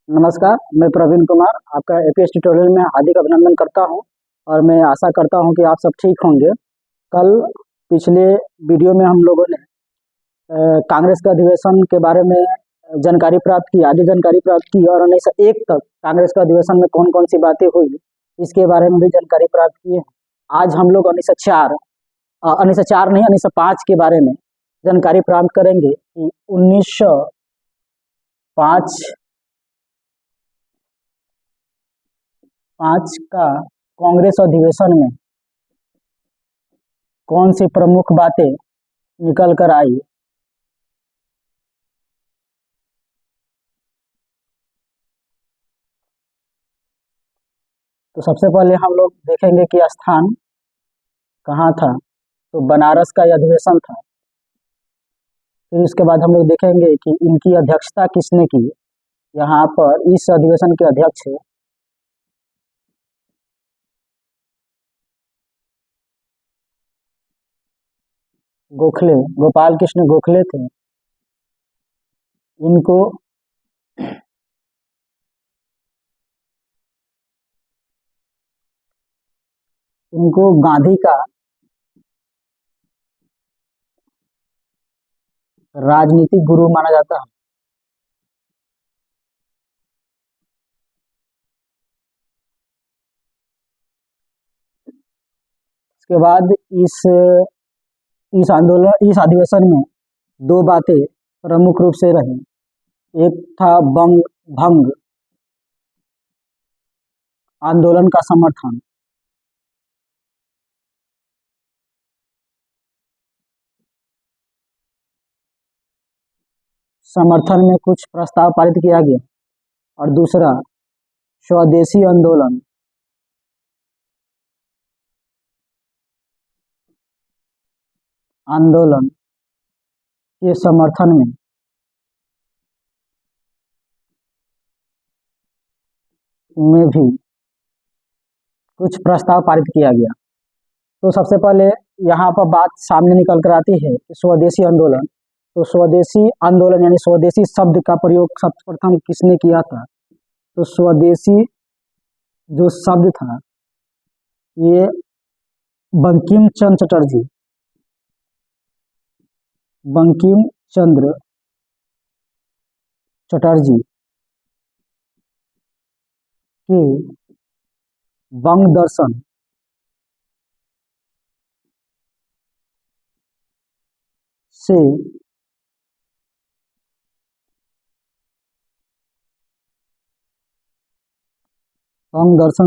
नमस्कार, मैं प्रवीण कुमार आपका एपीएस ट्यूटोरियल में हार्दिक अभिनंदन करता हूं और मैं आशा करता हूं कि आप सब ठीक होंगे। कल पिछले वीडियो में हम लोगों ने कांग्रेस के अधिवेशन के बारे में जानकारी प्राप्त की, आगे जानकारी प्राप्त की और 1901 तक कांग्रेस के अधिवेशन में कौन कौन सी बातें हुई इसके बारे में भी जानकारी प्राप्त की है। आज हम लोग 1904 नहीं 1905 के बारे में जानकारी प्राप्त करेंगे कि 1905 का कांग्रेस अधिवेशन में कौन सी प्रमुख बातें निकल कर आई। तो सबसे पहले हम लोग देखेंगे कि स्थान कहाँ था। तो बनारस का यह अधिवेशन था। फिर उसके बाद हम लोग देखेंगे कि इनकी अध्यक्षता किसने की। यहाँ पर इस अधिवेशन के अध्यक्ष गोखले, गोपाल कृष्ण गोखले थे। इनको गांधी का राजनीतिक गुरु माना जाता है। इसके बाद इस अधिवेशन में दो बातें प्रमुख रूप से रही। एक था भंग आंदोलन का समर्थन। में कुछ प्रस्ताव पारित किया गया और दूसरा स्वदेशी आंदोलन के समर्थन में भी कुछ प्रस्ताव पारित किया गया। तो सबसे पहले यहाँ पर बात सामने निकल कर आती है कि स्वदेशी आंदोलन। तो स्वदेशी आंदोलन यानी स्वदेशी शब्द का प्रयोग सर्वप्रथम किसने किया था। तो स्वदेशी जो शब्द था ये बंकिम चंद्र चटर्जी के बंग दर्शन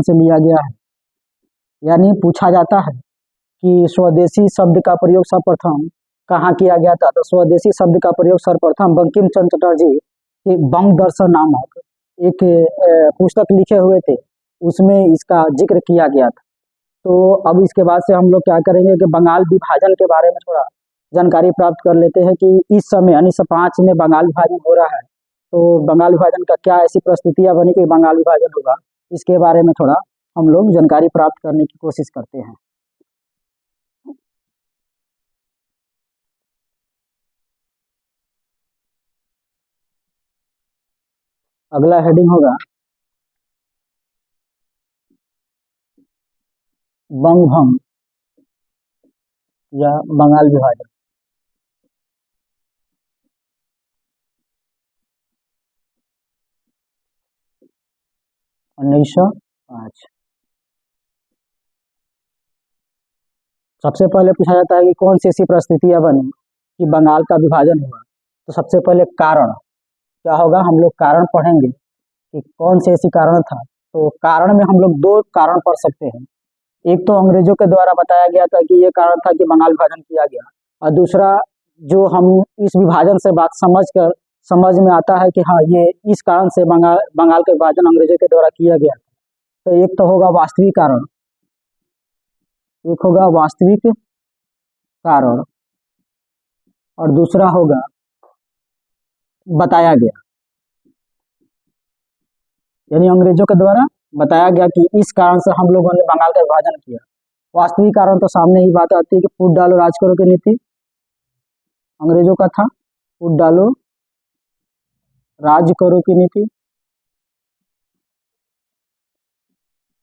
से लिया गया है। यानी पूछा जाता है कि स्वदेशी शब्द का प्रयोग सर्वप्रथम कहाँ किया गया था। तो स्वदेशी शब्द का प्रयोग सर्वप्रथम बंकिम चंद्र चटर्जी के बंग दर्शन नामक एक पुस्तक लिखे हुए थे, उसमें इसका जिक्र किया गया था। तो अब इसके बाद से हम लोग क्या करेंगे कि बंगाल विभाजन के बारे में थोड़ा जानकारी प्राप्त कर लेते हैं कि इस समय 1905 में बंगाल विभाजन हो रहा है। तो बंगाल विभाजन का क्या ऐसी परिस्थितियां बनी कि बंगाल विभाजन होगा, इसके बारे में थोड़ा हम लोग जानकारी प्राप्त करने की कोशिश करते हैं। अगला हेडिंग होगा बंग भंग या बंगाल विभाजन। 1905 सबसे पहले पूछा जाता है कि कौन सी ऐसी परिस्थितियां बनी कि बंगाल का विभाजन हुआ। तो सबसे पहले कारण क्या होगा, हम लोग कारण पढ़ेंगे कि कौन से ऐसी कारण था। तो कारण में हम लोग दो कारण पढ़ सकते हैं। एक तो अंग्रेजों के द्वारा बताया गया था कि ये कारण था कि बंगाल विभाजन किया गया, और दूसरा जो हम इस विभाजन से बात समझ में आता है कि हाँ ये इस कारण से बंगाल का विभाजन अंग्रेजों के द्वारा किया गया। तो एक तो होगा वास्तविक कारण, एक होगा वास्तविक कारण और दूसरा होगा बताया गया, यानी अंग्रेजों के द्वारा बताया गया कि इस कारण से हम लोगों ने बंगाल का विभाजन किया। वास्तविक कारण तो सामने ही बात आती है कि फूट डालो राज करो की नीति अंग्रेजों का था, फूट डालो राज करो की नीति।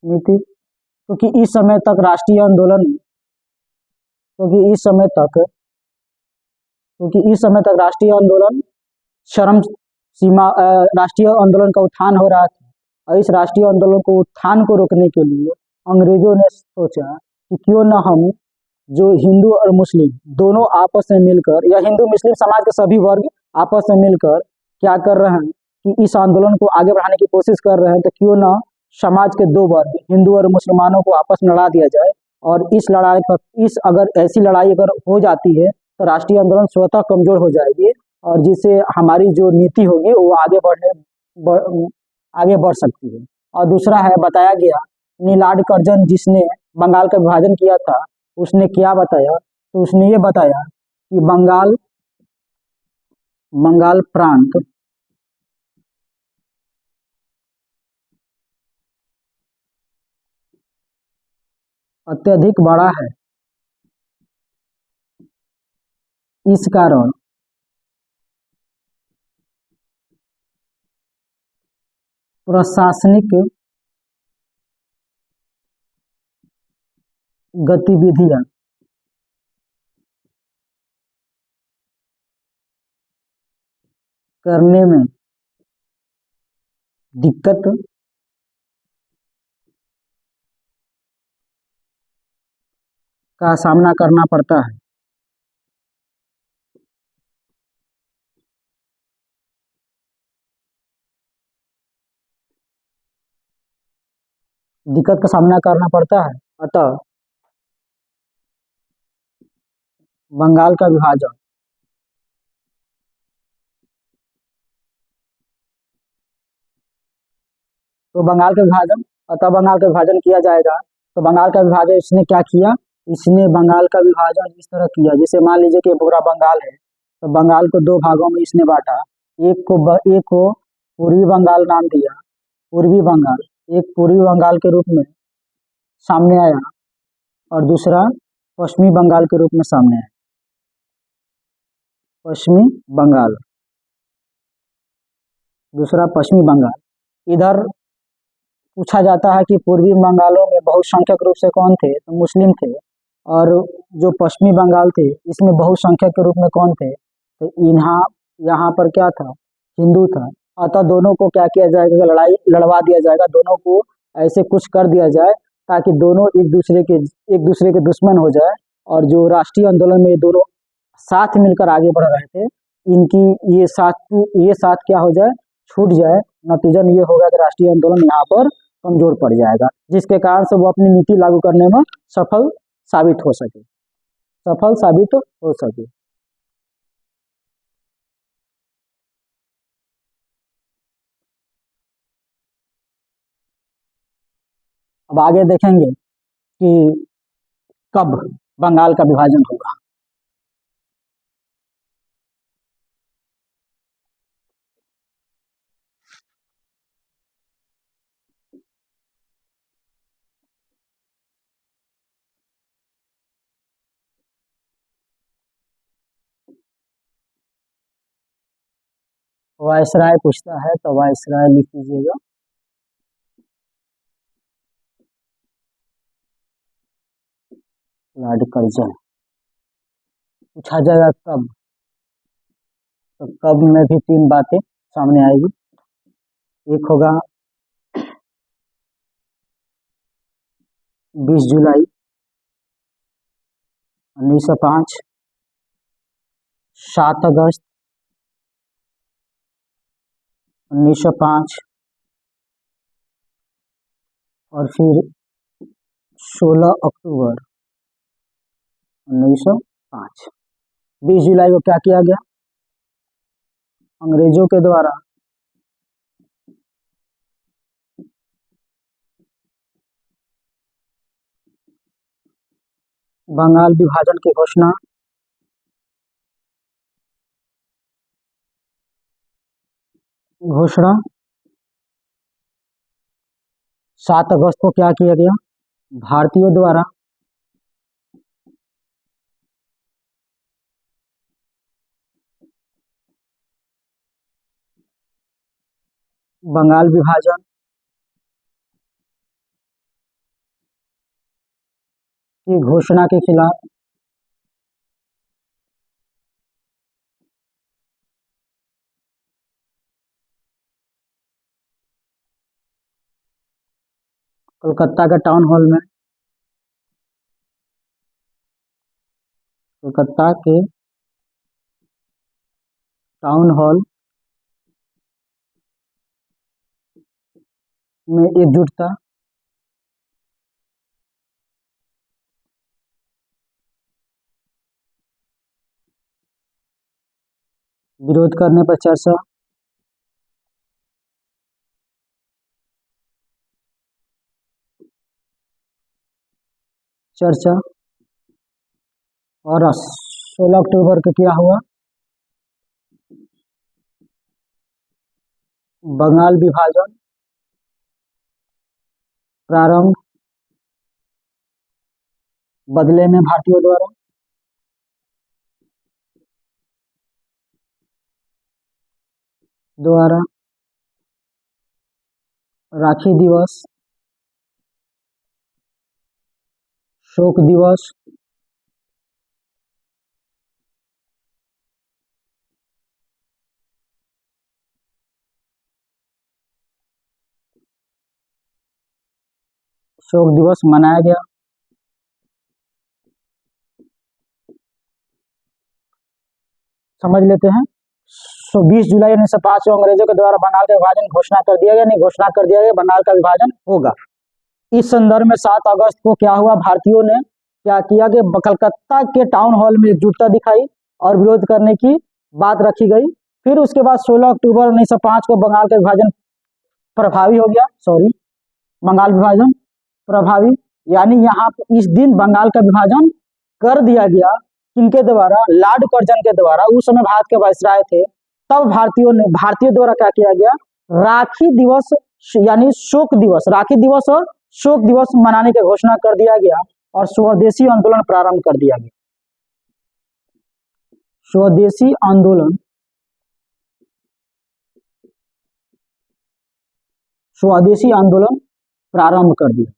नीति, क्योंकि इस समय तक राष्ट्रीय आंदोलन क्योंकि इस समय तक क्योंकि इस समय तक राष्ट्रीय आंदोलन चरम सीमा राष्ट्रीय आंदोलन का उत्थान हो रहा था, और इस राष्ट्रीय आंदोलन को उत्थान को रोकने के लिए अंग्रेजों ने सोचा कि क्यों न हम जो हिंदू और मुस्लिम दोनों आपस में मिलकर, या हिंदू मुस्लिम समाज के सभी वर्ग आपस में मिलकर क्या कर रहे हैं कि इस आंदोलन को आगे बढ़ाने की कोशिश कर रहे हैं, तो क्यों न समाज के दो वर्ग हिंदू और मुसलमानों को आपस में लड़ा दिया जाए। और इस लड़ाई का इस अगर ऐसी लड़ाई अगर हो जाती है तो राष्ट्रीय आंदोलन स्वतः कमजोर हो जाएगी, और जिससे हमारी जो नीति होगी वो बढ़, आगे बढ़ सकती है। और दूसरा है, बताया गया नीलाड कर्जन जिसने बंगाल का विभाजन किया था, उसने क्या बताया, तो उसने ये बताया कि बंगाल बंगाल प्रांत अत्यधिक बड़ा है, इस कारण प्रशासनिक गतिविधियां करने में दिक्कत का सामना करना पड़ता है। दिक्कत का सामना करना पड़ता है, अतः बंगाल का विभाजन तो बंगाल का विभाजन अतः बंगाल का विभाजन किया जाएगा। तो बंगाल का विभाजन इसने क्या किया, इसने बंगाल का विभाजन इस तरह किया, जैसे मान लीजिए कि पूरा बंगाल है, तो बंगाल को दो भागों में इसने बांटा। एक को पूर्वी बंगाल नाम दिया, पूर्वी बंगाल एक पूर्वी बंगाल के रूप में सामने आया, और दूसरा पश्चिमी बंगाल के रूप में सामने आया। पश्चिमी बंगाल, दूसरा पश्चिमी बंगाल। इधर पूछा जाता है कि पूर्वी बंगालों में बहुसंख्यक रूप से कौन थे, तो मुस्लिम थे, और जो पश्चिमी बंगाल थे इसमें बहुसंख्यक के रूप में कौन थे, तो यहाँ यहाँ पर क्या था, हिंदू था। अतः दोनों को क्या किया जाएगा, लड़ाई लड़वा दिया जाएगा, दोनों को ऐसे कुछ कर दिया जाए ताकि दोनों एक दूसरे के दुश्मन हो जाए, और जो राष्ट्रीय आंदोलन में दोनों साथ मिलकर आगे बढ़ रहे थे, इनकी ये साथ क्या हो जाए, छूट जाए। नतीजन ये होगा कि राष्ट्रीय आंदोलन यहाँ पर कमजोर पड़ जाएगा, जिसके कारण से वो अपनी नीति लागू करने में सफल साबित हो सके सफल साबित हो सके। अब आगे देखेंगे कि कब बंगाल का विभाजन होगा। वायसराय पूछता है तो वायसराय लिख लीजिएगा। लॉर्ड कर्जन पूछा जाएगा कब, तो कब में भी तीन बातें सामने आएगी। एक होगा 20 जुलाई 1905, 7 अगस्त 1905, और फिर 16 अक्टूबर 1905। 20 जुलाई को क्या किया गया, अंग्रेजों के द्वारा बंगाल विभाजन की घोषणा 7 अगस्त को क्या किया गया, भारतीयों द्वारा बंगाल विभाजन की घोषणा के खिलाफ कोलकाता के टाउन हॉल में कोलकाता के टाउन हॉल में एकजुटता विरोध करने पर चर्चा चर्चा और 16 अक्टूबर को क्या हुआ? बंगाल विभाजन प्रारंभ, बदले में भारतीयों द्वारा राखी दिवस, शोक दिवस, शोक दिवस मनाया गया। समझ लेते हैं। 20 जुलाई 1905 को अंग्रेजों के द्वारा बंगाल का विभाजन घोषणा कर दिया गया, नहीं घोषणा कर दिया गया, बंगाल का विभाजन होगा। इस संदर्भ में 7 अगस्त को क्या हुआ? भारतीयों ने क्या किया कि कलकत्ता के टाउन हॉल में एकजुटता दिखाई और विरोध करने की बात रखी गई। फिर उसके बाद 16 अक्टूबर 1905 को बंगाल का विभाजन प्रभावी हो गया। बंगाल विभाजन प्रभावी, यानी यहाँ इस दिन बंगाल का विभाजन कर दिया गया। किनके द्वारा? लॉर्ड कर्जन के द्वारा। उस समय भारत के वायसराय थे। तब भारतीयों द्वारा क्या किया गया? राखी दिवस यानी शोक दिवस, राखी दिवस और शोक दिवस मनाने की घोषणा कर दिया गया और स्वदेशी आंदोलन प्रारंभ कर दिया गया। स्वदेशी आंदोलन प्रारंभ कर दिया।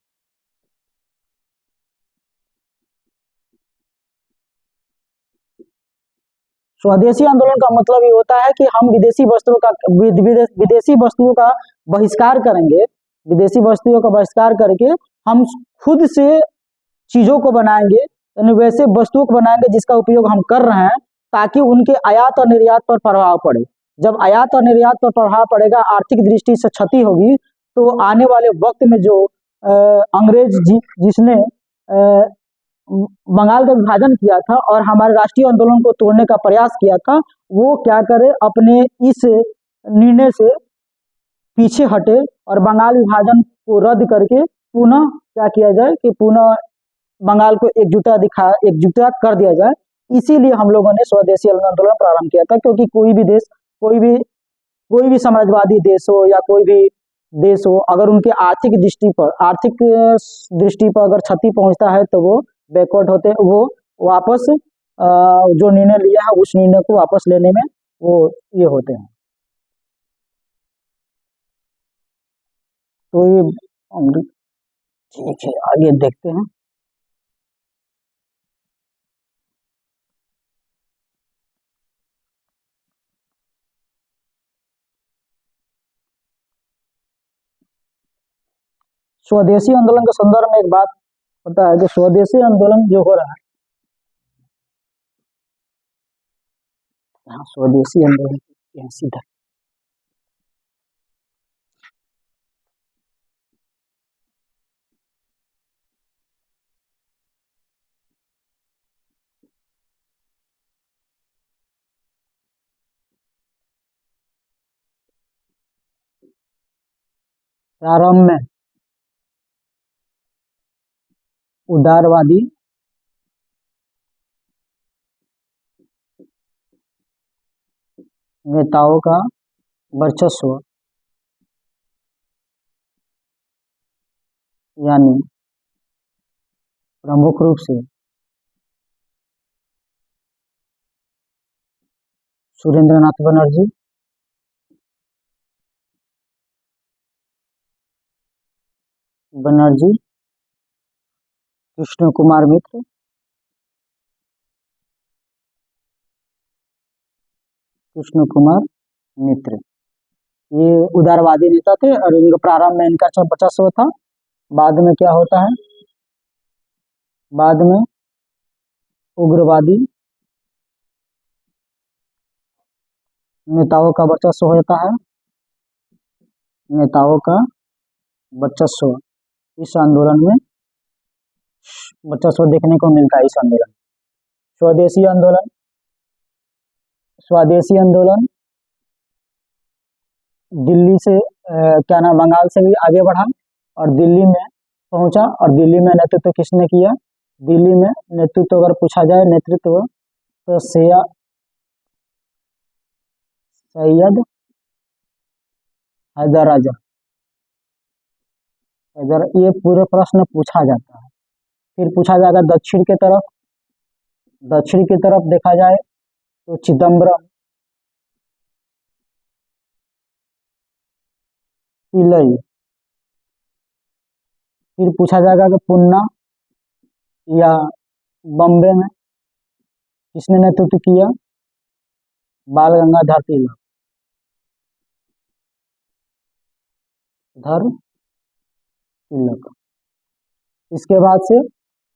स्वदेशी आंदोलन का मतलब ये होता है कि हम विदेशी वस्तुओं का बहिष्कार करेंगे। विदेशी वस्तुओं का बहिष्कार करके हम खुद से चीजों को बनाएंगे, यानी वैसे वस्तुओं को बनाएंगे जिसका उपयोग हम कर रहे हैं, ताकि उनके आयात और निर्यात पर प्रभाव पड़े। जब आयात और निर्यात पर प्रभाव पड़ेगा, आर्थिक दृष्टि से क्षति होगी, तो आने वाले वक्त में जो अंग्रेज जिसने बंगाल का विभाजन किया था और हमारे राष्ट्रीय आंदोलन को तोड़ने का प्रयास किया था, वो क्या करे? अपने इस निर्णय से पीछे हटे और बंगाल विभाजन को रद्द करके पुनः क्या किया जाए कि पुनः बंगाल को एकजुटता कर दिया जाए। इसीलिए हम लोगों ने स्वदेशी आंदोलन प्रारंभ किया था, क्योंकि कोई भी देश, कोई भी साम्राज्यवादी देश हो या कोई भी देश हो, अगर उनके आर्थिक दृष्टि पर अगर क्षति पहुंचता है तो वो बैकवर्ड होते हैं, वो वापस जो निर्णय लिया है उस निर्णय को वापस लेने में वो ये होते हैं। तो ये ठीक है, आगे देखते हैं। स्वदेशी आंदोलन के संदर्भ में एक बात पता है कि स्वदेशी आंदोलन जो हो रहा है, यहाँ स्वदेशी आंदोलन सीधा प्रारंभ में उदारवादी नेताओं का वर्चस्व, यानी प्रमुख रूप से सुरेंद्रनाथ बनर्जी कृष्ण कुमार मित्र, कृष्ण कुमार मित्र ये उदारवादी नेता थे और इनका प्रारंभ में इनका वर्चस्व था। बाद में क्या होता है, बाद में उग्रवादी नेताओं का वर्चस्व होता है, नेताओं का वर्चस्व इस आंदोलन में वर्चस्व देखने को मिलता है। इस आंदोलन, स्वदेशी आंदोलन, स्वदेशी आंदोलन दिल्ली से क्या नाम, बंगाल से भी आगे बढ़ा और दिल्ली में पहुंचा। और दिल्ली में नेतृत्व किसने किया, दिल्ली में नेतृत्व अगर पूछा जाए, नेतृत्व तो सैयद हैदर राजा, अगर ये पूरे प्रश्न पूछा जाता है। फिर पूछा जाएगा दक्षिण की तरफ, दक्षिण की तरफ देखा जाए तो चिदम्बरम, तिलई। फिर पूछा जाएगा कि पुन्ना या बॉम्बे में किसने नेतृत्व किया, बाल गंगाधर तिलक, धर तिलक। इसके बाद से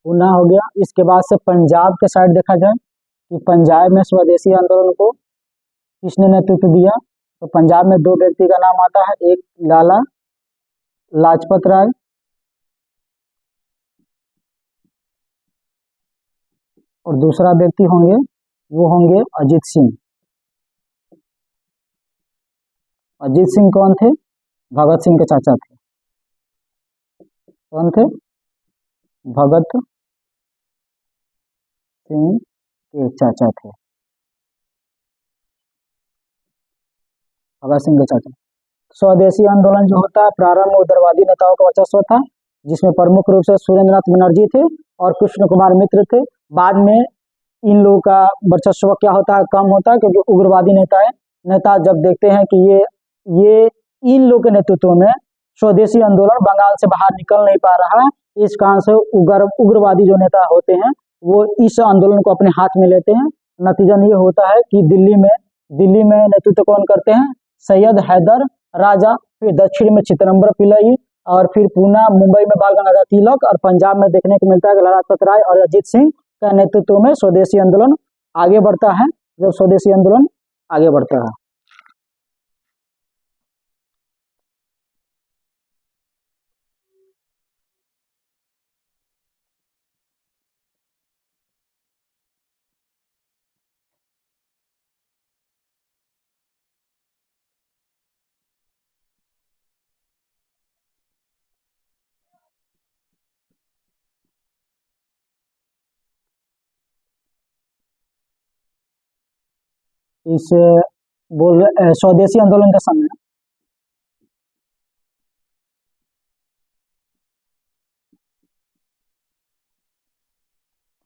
पुणे हो गया। इसके बाद से पंजाब के साइड देखा जाए कि पंजाब में स्वदेशी आंदोलन को किसने नेतृत्व दिया, तो पंजाब में दो व्यक्ति का नाम आता है, एक लाला लाजपत राय और दूसरा व्यक्ति होंगे, वो होंगे अजीत सिंह। अजीत सिंह कौन थे, भगत सिंह के चाचा थे। कौन थे, भगत सिंह के चाचा थे, भगत सिंह के चाचा। स्वदेशी आंदोलन जो होता है, प्रारंभ में उग्रवादी नेताओं का वर्चस्व था, जिसमें प्रमुख रूप से सुरेंद्रनाथ बनर्जी थे और कृष्ण कुमार मित्र थे। बाद में इन लोगों का वर्चस्व क्या होता है, कम होता है, क्योंकि उग्रवादी नेता जब देखते हैं कि ये इन लोगों के नेतृत्व में स्वदेशी आंदोलन बंगाल से बाहर निकल नहीं पा रहा है, इस कारण से उग्रवादी जो नेता होते हैं वो इस आंदोलन को अपने हाथ में लेते हैं। नतीजन ये होता है कि दिल्ली में नेतृत्व कौन करते हैं, सैयद हैदर राजा। फिर दक्षिण में चिदम्बरम पिल्लई और फिर पूना मुंबई में बाल गंगाधर तिलक और पंजाब में देखने को मिलता है कि लाला लाजपत राय और अजीत सिंह का नेतृत्व में स्वदेशी आंदोलन आगे बढ़ता है। जब स्वदेशी आंदोलन आगे बढ़ता है, इस स्वदेशी आंदोलन के समय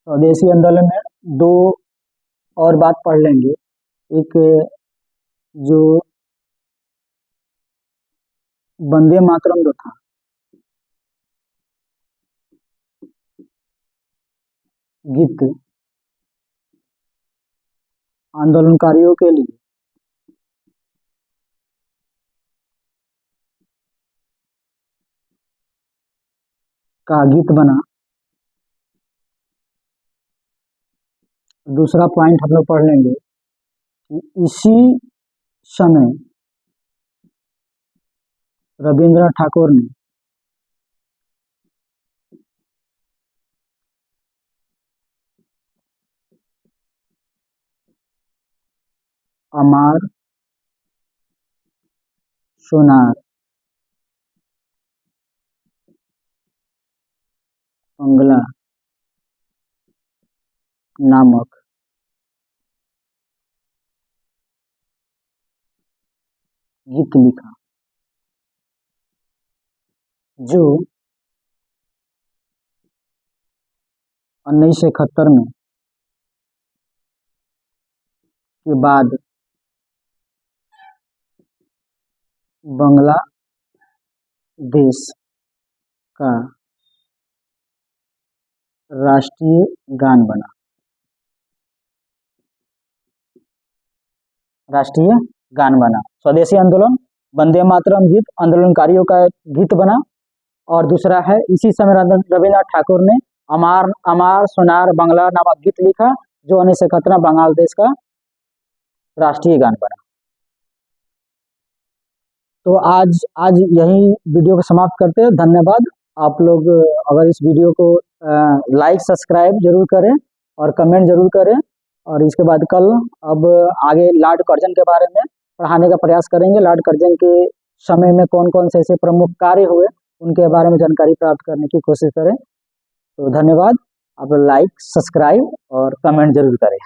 स्वदेशी आंदोलन में दो और बात पढ़ लेंगे। एक जो वंदे मातरम जो था, गीत आंदोलनकारियों के लिए का गीत बना। दूसरा पॉइंट हम लोग पढ़ लेंगे कि इसी समय रविंद्रनाथ ठाकुर ने अमार सोनार बंगला नामक गीत लिखा, जो 1971 में के बाद बांग्लादेश का राष्ट्रीय गान बना। राष्ट्रीय गान बना। स्वदेशी आंदोलन, वंदे मातरम गीत आंदोलनकारियों का गीत बना। और दूसरा है, इसी समय रविन्द्रनाथ ठाकुर ने अमार अमार सोनार बांग्ला नामक गीत लिखा, जो 1971 बंगाल देश का राष्ट्रीय गान बना। तो आज आज यही वीडियो को समाप्त करते हैं। धन्यवाद। आप लोग अगर इस वीडियो को लाइक सब्सक्राइब जरूर करें और कमेंट जरूर करें। और इसके बाद कल अब आगे लॉर्ड कर्जन के बारे में पढ़ाने का प्रयास करेंगे। लॉर्ड कर्जन के समय में कौन कौन से ऐसे प्रमुख कार्य हुए, उनके बारे में जानकारी प्राप्त करने की कोशिश करें। तो धन्यवाद। आप लाइक सब्सक्राइब और कमेंट जरूर करें।